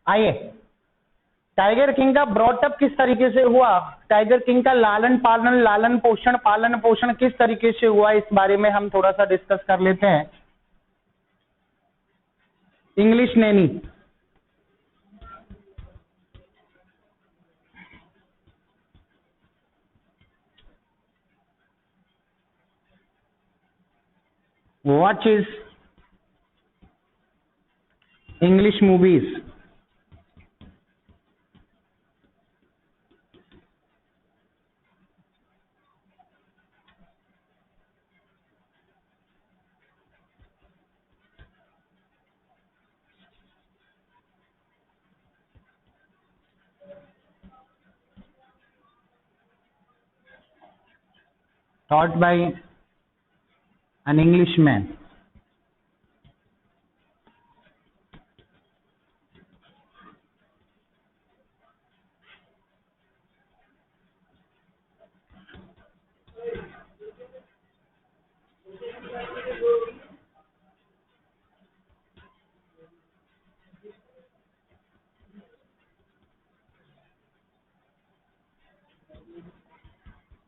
आइए, tiger king का brought up किस तरीके से हुआ, टाइगर किंग का लालन पोषण किस तरीके से हुआ, इस बारे में हम थोड़ा सा डिस्कस कर लेते हैं। English Naini, watch is English movies, taught by an Englishman.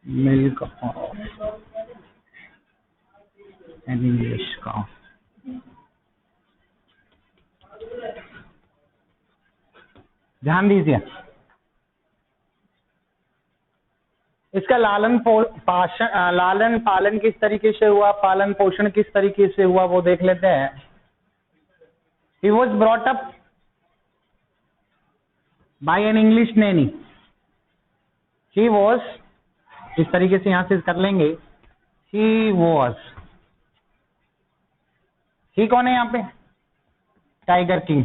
Milk of an English cow. ध्यान दीजिए, इसका लालन पालन किस तरीके से हुआ, पालन पोषण किस तरीके से हुआ, वो देख लेते हैं। He was brought up by an English nanny. He was, इस तरीके से यहां से कर लेंगे, he was, ही कौन है यहां पे, tiger king.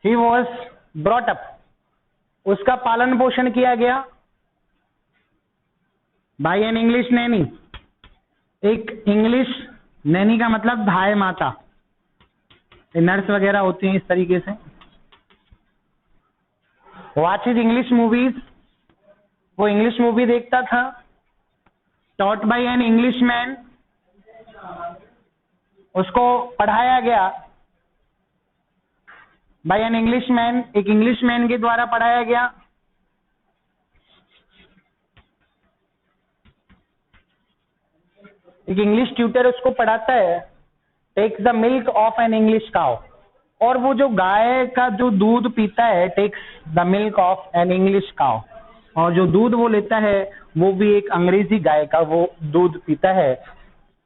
He was brought up, उसका पालन पोषण किया गया बाय एन इंग्लिश नैनी, एक इंग्लिश नैनी का मतलब भाई माता, नर्स वगैरह होती हैं इस तरीके से। वॉचेज इंग्लिश मूवीज, वो इंग्लिश मूवी देखता था। Taught by an English man, उसको पढ़ाया गया बाय एन इंग्लिश मैन, एक इंग्लिश मैन के द्वारा पढ़ाया गया। एक इंग्लिश ट्यूटर उसको पढ़ाता है। Takes the milk of an English cow, और वो जो गाय का जो दूध पीता है, takes the milk of an English cow, और जो दूध वो लेता है वो भी एक अंग्रेजी गाय का वो दूध पीता है।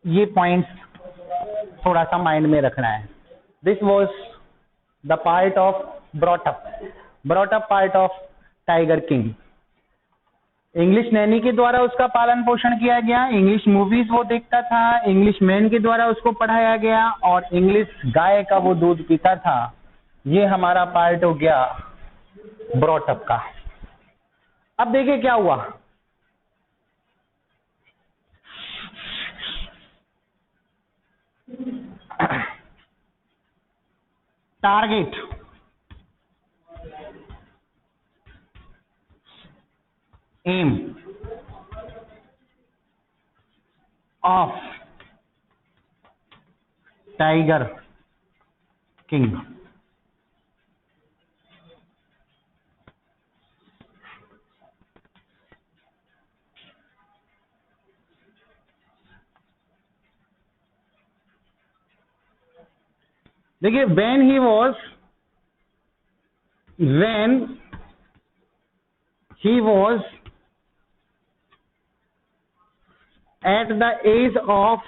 ये पॉइंट्स थोड़ा सा माइंड में रखना है। This was the part of brought up part of tiger king. English Naini के द्वारा उसका पालन पोषण किया गया, इंग्लिश मूवीज वो देखता था, इंग्लिश मैन के द्वारा उसको पढ़ाया गया, और इंग्लिश गाय का वो दूध पीता था। ये हमारा पार्ट हो गया ब्रॉटअप का। अब देखिए क्या हुआ, target, aim of tiger king. देखिए, when he was at the age of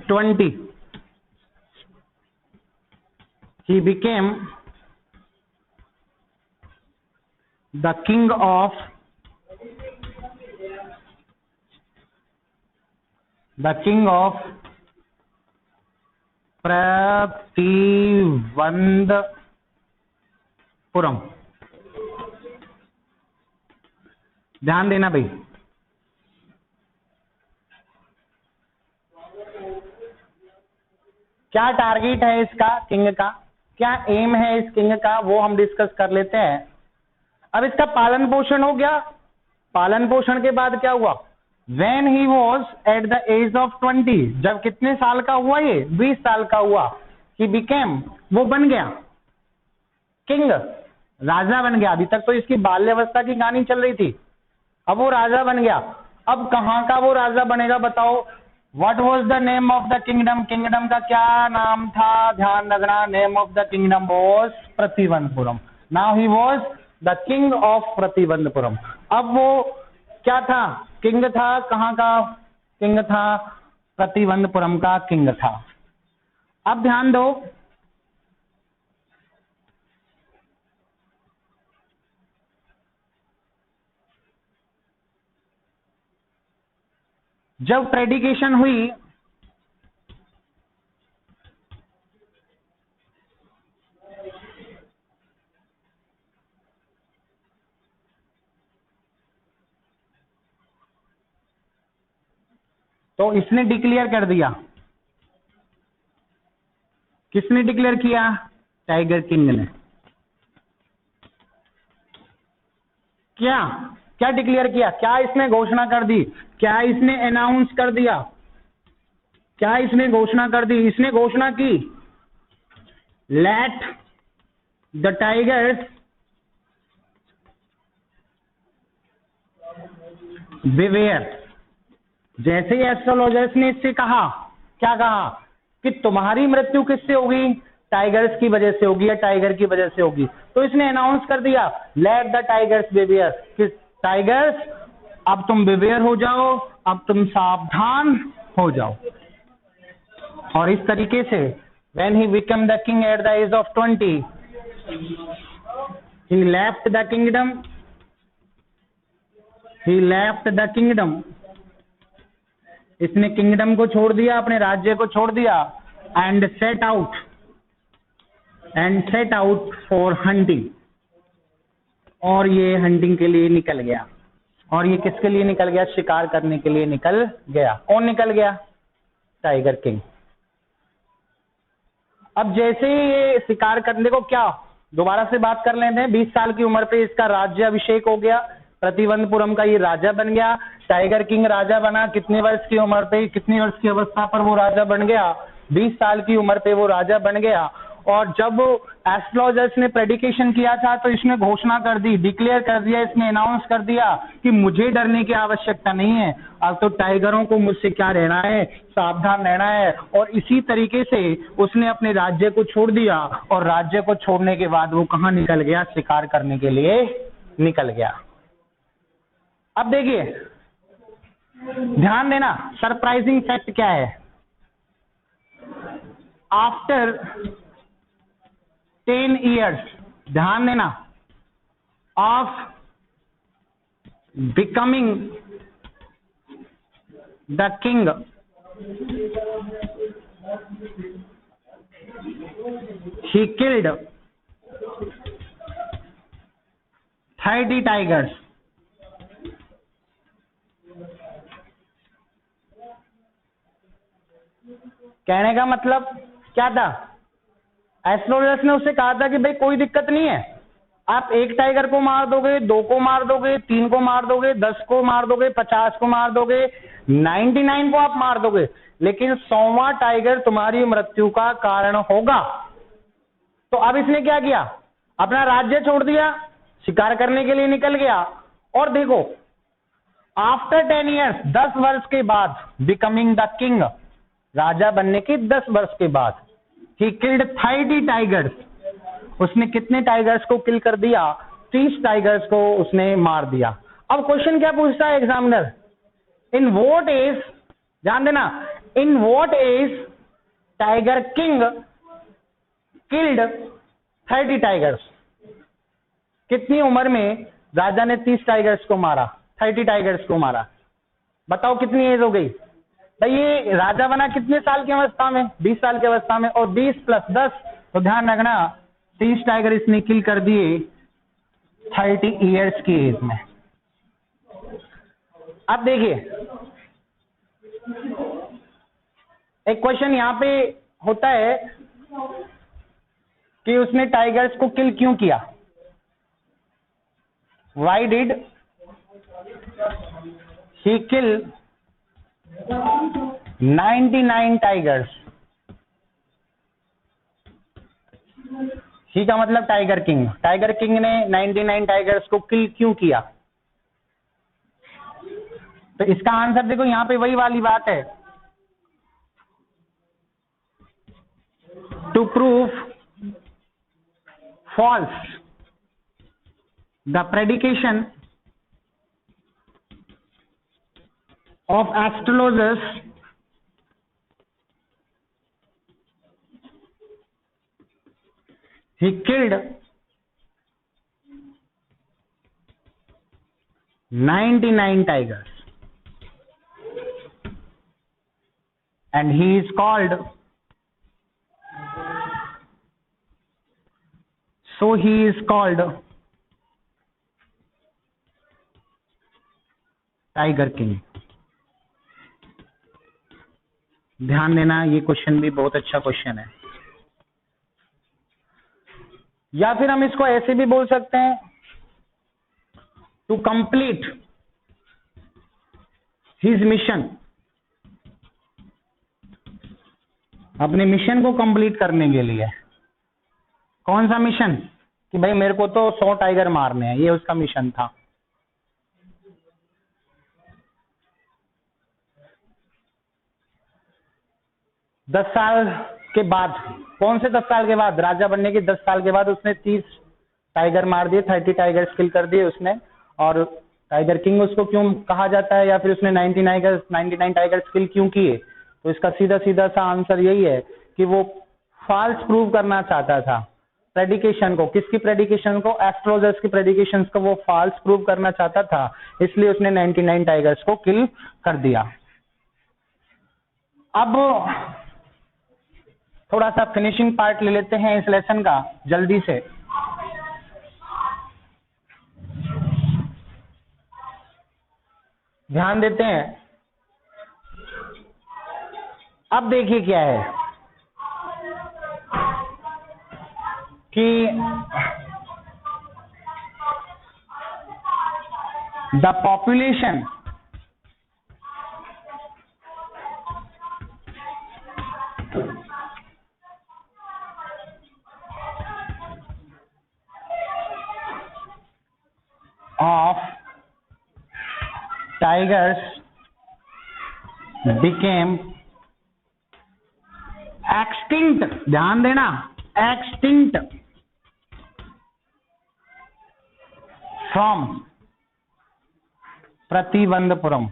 20, he became the king of प्रतिवंदपुरम। ध्यान देना भाई, क्या टारगेट है इसका, किंग का क्या एम है, इस किंग का वो हम डिस्कस कर लेते हैं। अब इसका पालन पोषण हो गया, पालन पोषण के बाद क्या हुआ, When he was at the age of 20, जब कितने साल का हुआ ये? 20 साल का हुआ. He became, वो बन गया किंग, राजा बन गया. अभी तक तो इसकी बाल्यावस्था की कहानी चल रही थी, अब वो राजा बन गया. अब कहाँ का वो राजा बनेगा बताओ? What was the name of the kingdom? Kingdom का क्या नाम था? ध्यान रखना, name of the kingdom was प्रतिवंतपुरम. Now he was the king of प्रतिवंतपुरम. अब वो क्या था? किंग था. कहाँ का किंग था? प्रतिवंतपुरम का किंग था. अब ध्यान दो, जब प्रेडिकेशन हुई तो इसने डिक्लेयर कर दिया. किसने डिक्लेयर किया? टाइगर किंग ने. क्या क्या डिक्लेयर किया? क्या इसने घोषणा कर दी? क्या इसने अनाउंस कर दिया? क्या इसने घोषणा कर दी? इसने घोषणा की, लेट द टाइगर्स बिवेयर. जैसे ही एस्ट्रोलॉजर्स ने इससे कहा, क्या कहा? कि तुम्हारी मृत्यु किससे होगी? टाइगर्स की वजह से होगी या टाइगर की वजह से होगी. तो इसने अनाउंस कर दिया, लेट द टाइगर्स बिवेयर, कि टाइगर्स अब तुम बिवेयर हो जाओ, अब तुम सावधान हो जाओ. और इस तरीके से when he become the king at the age of 20, he left the kingdom, he left the kingdom. इसने किंगडम को छोड़ दिया, अपने राज्य को छोड़ दिया. And set out for hunting. और ये हंटिंग के लिए निकल गया. और ये किसके लिए निकल गया? शिकार करने के लिए निकल गया. कौन निकल गया? Tiger king. अब जैसे ये शिकार करने को, क्या दोबारा से बात कर लेते हैं. 20 साल की उम्र पे इसका राज्य अभिषेक हो गया, प्रतिवंतपुरम का ये राजा बन गया. टाइगर किंग राजा बना. कितने वर्ष की उम्र पे, कितनी वर्ष की अवस्था पर वो राजा बन गया? 20 साल की उम्र पे वो राजा बन गया. और जब एस्ट्रोलॉजर्स ने प्रेडिकेशन किया था तो इसने घोषणा कर दी, डिक्लेयर कर दिया, इसने अनाउंस कर दिया कि मुझे डरने की आवश्यकता नहीं है, अब तो टाइगरों को मुझसे क्या रहना है, सावधान रहना है. और इसी तरीके से उसने अपने राज्य को छोड़ दिया. और राज्य को छोड़ने के बाद वो कहाँ निकल गया? शिकार करने के लिए निकल गया. अब देखिए, ध्यान देना, सरप्राइजिंग फैक्ट क्या है. आफ्टर 10 years, ध्यान देना, of becoming the king, he killed 30 tigers. कहने का मतलब क्या था? एस्ट्रोलॉजर्स ने उससे कहा था कि भाई कोई दिक्कत नहीं है, आप एक टाइगर को मार दोगे, 2 को मार दोगे, 3 को मार दोगे, 10 को मार दोगे, 50 को मार दोगे, 99 को आप मार दोगे, लेकिन 100वां टाइगर तुम्हारी मृत्यु का कारण होगा. तो अब इसने क्या किया? अपना राज्य छोड़ दिया, शिकार करने के लिए निकल गया. और देखो, आफ्टर 10 years, 10 वर्ष के बाद, बिकमिंग द किंग, राजा बनने के 10 वर्ष के बाद, ही किल्ड 30 टाइगर्स. उसने कितने टाइगर्स को किल कर दिया? 30 टाइगर्स को उसने मार दिया. अब क्वेश्चन क्या पूछता है एग्जामिनर? इन व्हाट एज, ध्यान देना, in what age tiger king killed 30 tigers. कितनी उम्र में राजा ने 30 टाइगर्स को मारा, 30 टाइगर्स को मारा? बताओ कितनी एज हो गई भाई? ये राजा बना कितने साल की अवस्था में? 20 साल की अवस्था में. और 20 + 10, तो ध्यान रखना 30 टाइगर इसने किल कर दिए 30 ईयर्स की एज में. अब देखिए, एक क्वेश्चन यहां पे होता है कि उसने टाइगर्स को किल क्यों किया? Why did he kill 99 tigers. ही का मतलब टाइगर किंग। टाइगर किंग ने 99 टाइगर्स को किल क्यों किया? तो इसका आंसर देखो, यहां पे वही वाली बात है, to prove false the predication of astrologers he killed 99 tigers and he is called, so he is called tiger king. ध्यान देना, ये क्वेश्चन भी बहुत अच्छा क्वेश्चन है। या फिर हम इसको ऐसे भी बोल सकते हैं, टू कंप्लीट हिज मिशन, अपने मिशन को कंप्लीट करने के लिए। कौन सा मिशन? कि भाई मेरे को तो 100 टाइगर मारने हैं, ये उसका मिशन था। दस साल के बाद, कौन से 10 साल के बाद? राजा बनने के 10 साल के बाद उसने 30 टाइगर मार दिए, 30 टाइगर्स किल कर दिए उसने। और टाइगर किंग उसको क्यों कहा जाता है, या फिर उसने 99 टाइगर्स किल क्यों किए? तो इसका सीधा सीधा सा आंसर यही है कि वो फॉल्स प्रूव करना चाहता था प्रेडिकेशन को। किसकी प्रेडिकेशन को? एस्ट्रोलॉजर्स की प्रेडिकेशन को वो फॉल्स प्रूव करना चाहता था, इसलिए उसने 99 टाइगर्स को किल कर दिया। अब थोड़ा सा फिनिशिंग पार्ट ले लेते हैं इस लेसन का जल्दी से। ध्यान देते हैं। अब देखिए क्या है कि the population of tigers became extinct, ध्यान देना, extinct from Pratibandapuram.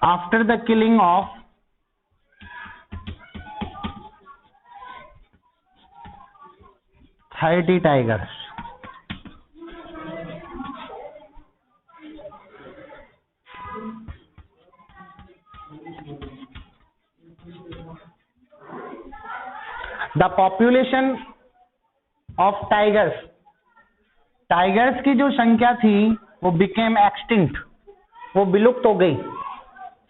After the killing of 30 tigers, the population of tigers, tigers की जो संख्या थी वो became extinct, वो विलुप्त हो गई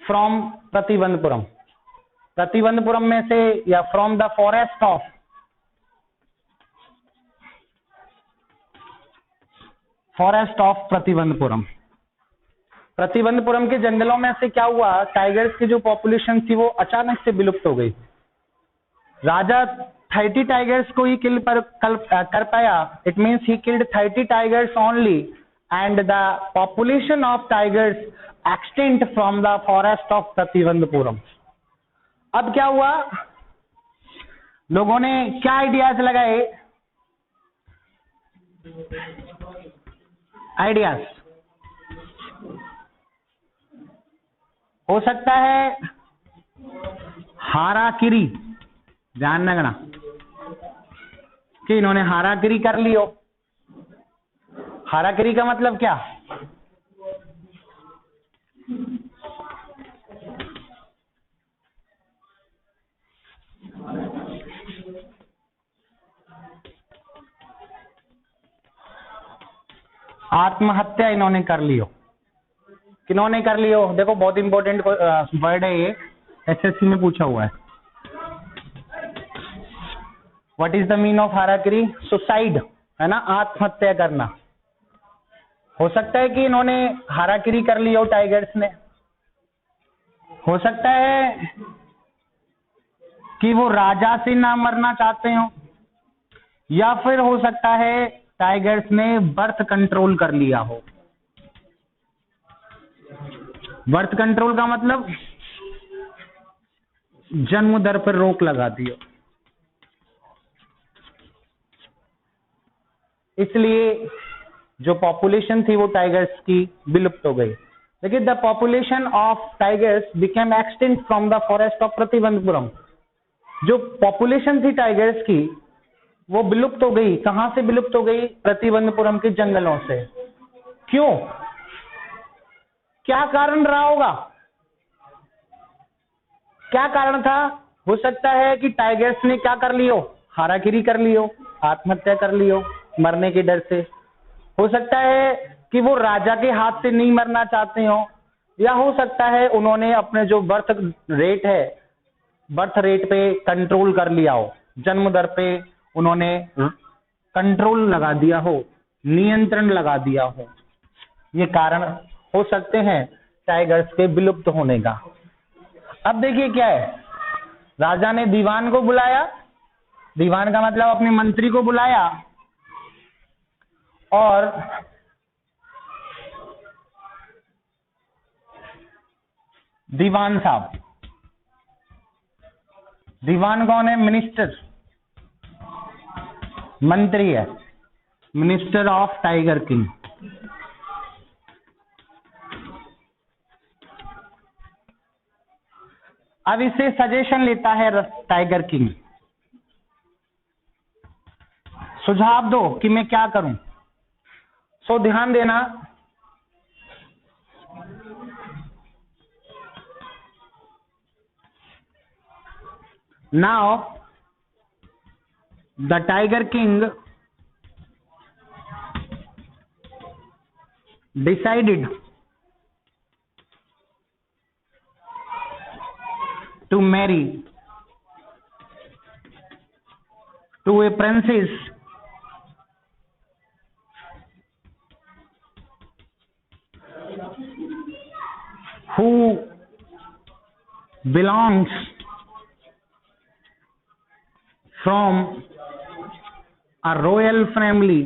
फ्रॉम प्रतिबंधपुरम, प्रतिबंधपुरम में से, या from the forest of, forest of Pratibandapuram. Pratibandapuram के जंगलों में से क्या हुआ, टाइगर्स की जो पॉपुलेशन थी वो अचानक से विलुप्त हो गई। राजा 30 टाइगर्स को ही किल कर पाया, it means he killed 30 tigers only and the population of tigers extinct from the forest of Pratibandapuram. अब क्या हुआ, लोगों ने क्या आइडियाज लगाए, आइडियाज हो सकता है हाराकिरी, ध्यान रखना कि इन्होंने हाराकिरी कर ली हो। हाराकिरी का मतलब क्या? आत्महत्या इन्होंने कर ली हो। किन्होंने कर लियो? देखो बहुत इंपॉर्टेंट वर्ड है ये, एसएससी में पूछा हुआ है। What is the mean of हाराकिरी? Suicide, है ना, आत्महत्या करना। हो सकता है कि इन्होंने हाराकिरी कर ली हो, टाइगर्स ने। हो सकता है कि वो राजा से ना मरना चाहते हो, या फिर हो सकता है टाइगर्स ने बर्थ कंट्रोल कर लिया हो। बर्थ कंट्रोल का मतलब जन्म दर पर रोक लगा दी हो, इसलिए जो पॉपुलेशन थी वो टाइगर्स की विलुप्त हो गई। देखिए, the population of tigers became extinct from the forest of Pratibandapuram. जो पॉपुलेशन थी टाइगर्स की वो विलुप्त हो गई। कहां से विलुप्त हो गई? प्रतिबंधपुरम के जंगलों से। क्यों? क्या कारण रहा होगा? क्या कारण था? हो सकता है कि टाइगर्स ने क्या कर लियो? हाराकिरी कर लियो, आत्महत्या कर लियो मरने के डर से। हो सकता है कि वो राजा के हाथ से नहीं मरना चाहते हो, या हो सकता है उन्होंने अपने जो बर्थ रेट पे कंट्रोल कर लिया हो, जन्म दर पे उन्होंने कंट्रोल लगा दिया हो, नियंत्रण लगा दिया हो। ये कारण हो सकते हैं टाइगर्स के विलुप्त होने का। अब देखिए क्या है, राजा ने दीवान को बुलाया, दीवान का मतलब अपने मंत्री को बुलाया, और दीवान साहब, दीवान कौन है? मिनिस्टर, मंत्री है, मिनिस्टर ऑफ टाइगर किंग। अब इससे सजेशन लेता है टाइगर किंग, सुझाव दो कि मैं क्या करूं। सो ध्यान देना, now the tiger king decided to marry to a princess who belongs from a royal family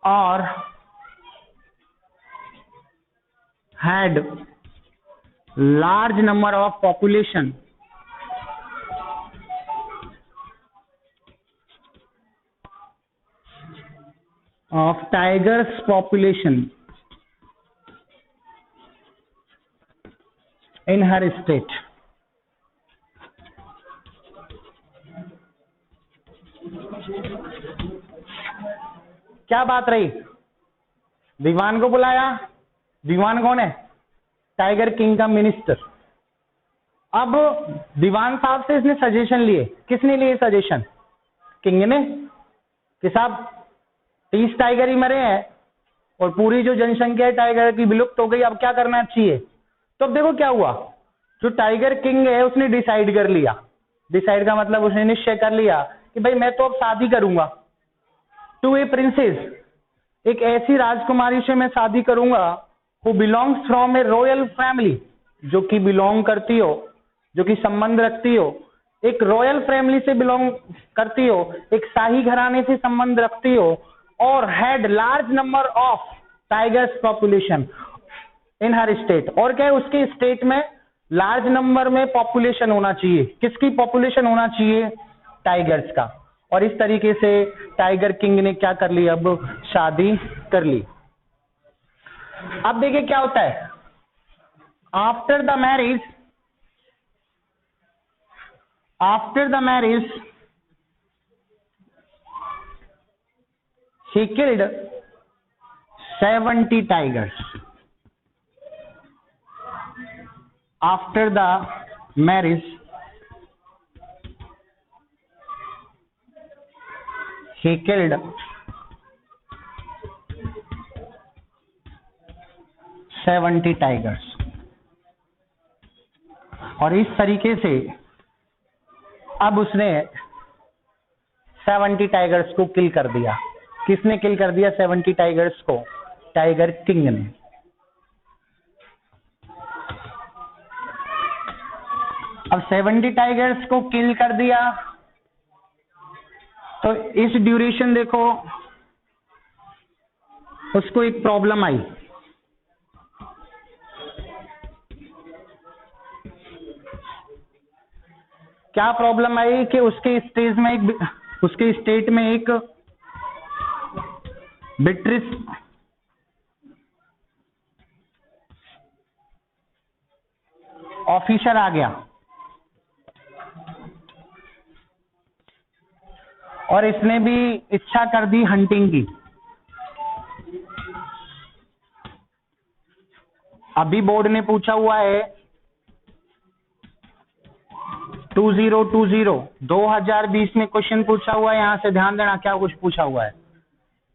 or had large number of population of tigers population in her state। क्या बात रही? दीवान को बुलाया, दीवान कौन है? टाइगर किंग का मिनिस्टर। अब दीवान साहब से इसने सजेशन लिए। किसने लिए सजेशन? किंग ने, कि साहब 30 टाइगर ही मरे हैं और पूरी जो जनसंख्या है टाइगर की विलुप्त हो गई, अब क्या करना चाहिए? तो अब देखो क्या हुआ, जो टाइगर किंग है उसने डिसाइड कर लिया। डिसाइड का मतलब उसने निश्चय कर लिया कि भाई मैं तो अब शादी करूंगा टू ए प्रिंसेस, एक ऐसी राजकुमारी से मैं शादी करूंगा who belongs from A royal family, जो कि बिलोंग करती हो, जो कि संबंध रखती हो, एक रॉयल फैमिली से बिलोंग करती हो, एक शाही घराने से संबंध रखती हो, और had large number of tigers population in her state. और क्या है, उसके स्टेट में लार्ज नंबर में पॉपुलेशन होना चाहिए। किसकी पॉपुलेशन होना चाहिए? टाइगर्स का। और इस तरीके से टाइगर किंग ने क्या कर ली? अब शादी कर ली। अब देखिए क्या होता है, after the marriage he killed 70 tigers। after the marriage he killed 70 tigers. और इस तरीके से अब उसने 70 टाइगर्स को किल कर दिया। किसने किल कर दिया 70 टाइगर्स को? टाइगर किंग ने। अब 70 टाइगर्स को किल कर दिया तो इस ड्यूरेशन देखो उसको एक प्रॉब्लम आई। क्या प्रॉब्लम आई कि उसके स्टेट में एक बिट्रिस ऑफिसर आ गया और इसने भी इच्छा कर दी हंटिंग की। अभी बोर्ड ने पूछा हुआ है 2020 में क्वेश्चन पूछा हुआ है। यहां से ध्यान देना क्या कुछ पूछा हुआ है।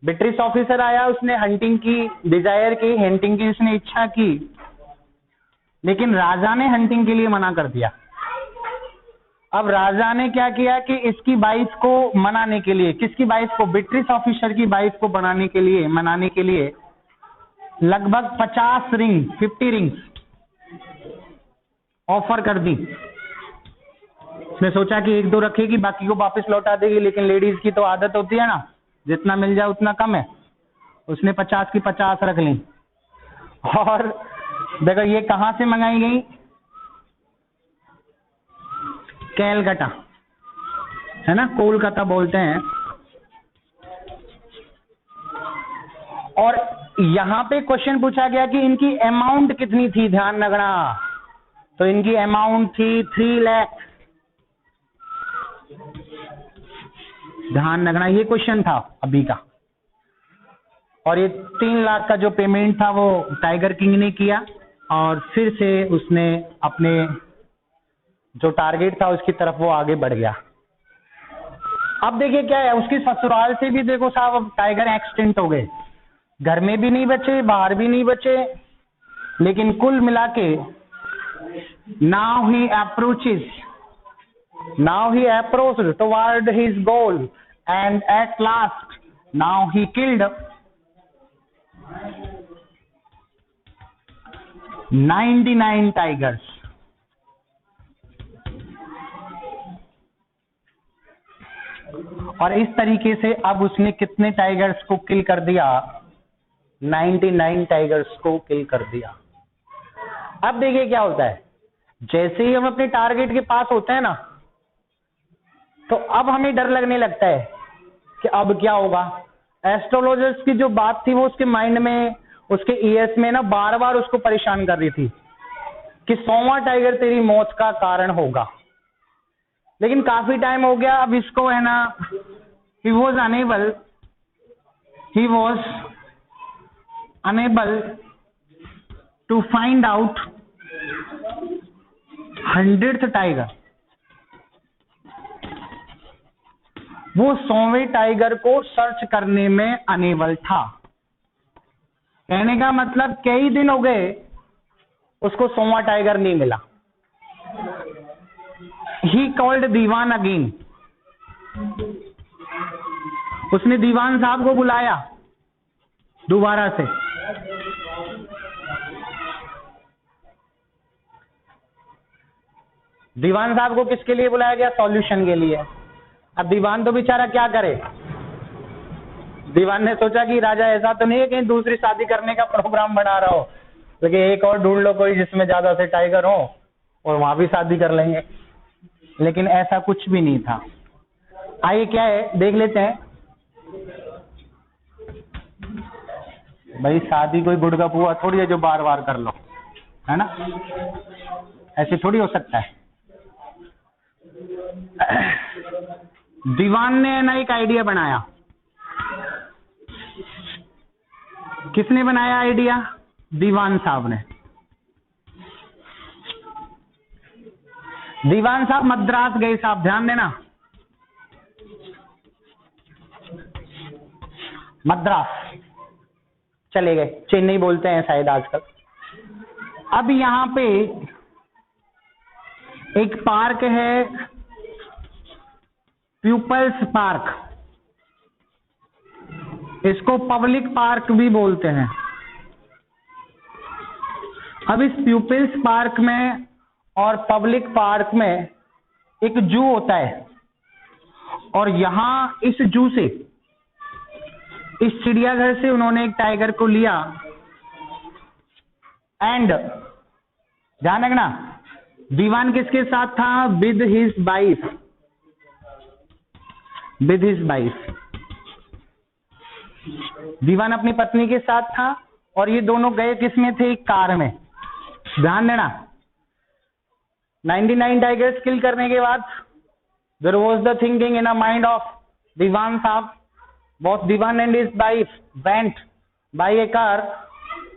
ब्रिटिश ऑफिसर आया, उसने हंटिंग की डिजायर की, हंटिंग की उसने इच्छा की, लेकिन राजा ने हंटिंग के लिए मना कर दिया। अब राजा ने क्या किया कि इसकी वाइफ को मनाने के लिए, किसकी वाइफ को? ब्रिटिश ऑफिसर की वाइफ को मनाने के लिए लगभग 50 रिंग्स ऑफर कर दी। उसने सोचा कि 1-2 रखेगी, बाकी को वापस लौटा देगी, लेकिन लेडीज की तो आदत होती है ना, जितना मिल जाए उतना कम है। उसने 50 की 50 रख ली। और देखो ये कहां से मंगाई गई? कैलकाटा, है ना, कोलकाता बोलते हैं। और यहां पे क्वेश्चन पूछा गया कि इनकी अमाउंट कितनी थी, ध्यान रखना। तो इनकी अमाउंट थी 3 लाख। ध्यान रखना, ये क्वेश्चन था अभी का। और ये 3 लाख का जो पेमेंट था वो टाइगर किंग ने किया और फिर से उसने अपने जो टारगेट था उसकी तरफ वो आगे बढ़ गया। अब देखिए क्या है, उसकी ससुराल से भी देखो साहब अब टाइगर एक्सटिंक्ट हो गए। घर में भी नहीं बचे, बाहर भी नहीं बचे, लेकिन कुल मिला के now he approached toward his goal and at last now he killed 99 tigers। और इस तरीके से अब उसने कितने टाइगर्स को किल कर दिया? 99 टाइगर्स को किल कर दिया। अब देखिए क्या होता है, जैसे ही हम अपने टारगेट के पास होते हैं ना, तो अब हमें डर लगने लगता है कि अब क्या होगा। एस्ट्रोलॉजर्स की जो बात थी वो उसके माइंड में, उसके ईयर्स में ना बार बार उसको परेशान कर रही थी कि 100वां टाइगर तेरी मौत का कारण होगा। लेकिन काफी टाइम हो गया, अब इसको है ना, he was unable to find out 100th tiger. वो 100वें टाइगर को सर्च करने में अनेबल था। कहने का मतलब कई दिन हो गए उसको 100वां टाइगर नहीं मिला। He called Diwan again. उसने दीवान साहब को बुलाया दोबारा से। दीवान साहब को किसके लिए बुलाया गया? सॉल्यूशन के लिए। अब दीवान तो बेचारा क्या करे। दीवान ने सोचा कि राजा ऐसा तो नहीं है कहीं दूसरी शादी करने का प्रोग्राम बना रहा हो, लेकिन एक और ढूंढ लो कोई जिसमें ज्यादा से टाइगर हो और वहां भी शादी कर लेंगे। लेकिन ऐसा कुछ भी नहीं था। आइए क्या है देख लेते हैं। भाई शादी कोई गुड़ का पुआ थोड़ी है जो बार बार कर लो, है ना, ऐसे थोड़ी हो सकता है। दीवान ने ना एक आइडिया बनाया। किसने बनाया आइडिया? दीवान साहब ने। दीवान साहब मद्रास गए साहब, ध्यान देना, मद्रास चले गए। चेन्नई बोलते हैं शायद आजकल। अब यहाँ पे एक पार्क है, पीपल्स पार्क, इसको पब्लिक पार्क भी बोलते हैं। अब इस पीपल्स पार्क में और पब्लिक पार्क में एक जू होता है, और यहां इस जू से, इस चिड़ियाघर से उन्होंने एक टाइगर को लिया एंड ध्यान रखना, दीवान किसके साथ था? With his wife, with his wife. Diwan अपनी पत्नी के साथ था और ये दोनों गए किसमें थे? एक कार में। ध्यान देना, 99 टाइगर्स किल करने के बाद there was the thinking in a mind of Diwan साहब, both Diwan and his wife went by a car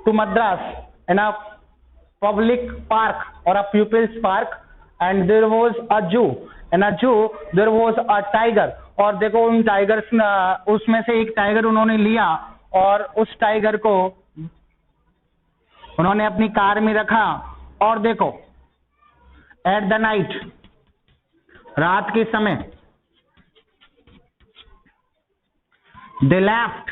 to Madras in a public park or a pupils park, and there was a zoo. In a zoo there was a tiger, और देखो उन tigers, उसमें से एक tiger उन्होंने लिया और उस टाइगर को उन्होंने अपनी कार में रखा, और देखो एट द नाइट, रात के समय, they left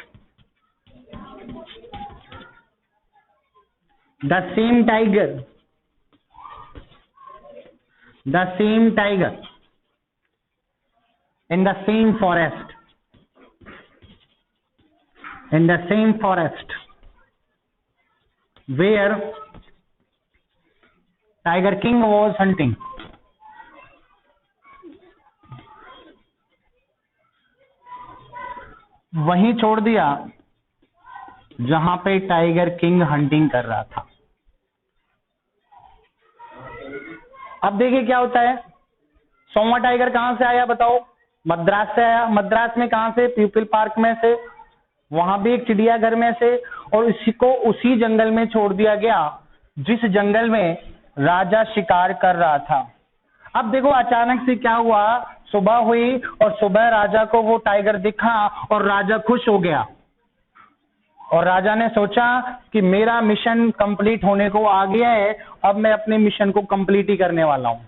the same tiger in the same forest, where Tiger King was hunting. वहीं छोड़ दिया जहां पे टाइगर किंग हंटिंग कर रहा था। अब देखिए क्या होता है। 100वां टाइगर कहां से आया बताओ? मद्रास से आया। मद्रास में कहां से? पीपल पार्क में से, वहां भी एक चिड़ियाघर में से, और इसी को उसी जंगल में छोड़ दिया गया जिस जंगल में राजा शिकार कर रहा था। अब देखो अचानक से क्या हुआ, सुबह हुई और सुबह राजा को वो टाइगर दिखा और राजा खुश हो गया, और राजा ने सोचा कि मेरा मिशन कंप्लीट होने को आ गया है, अब मैं अपने मिशन को कंप्लीट ही करने वाला हूं।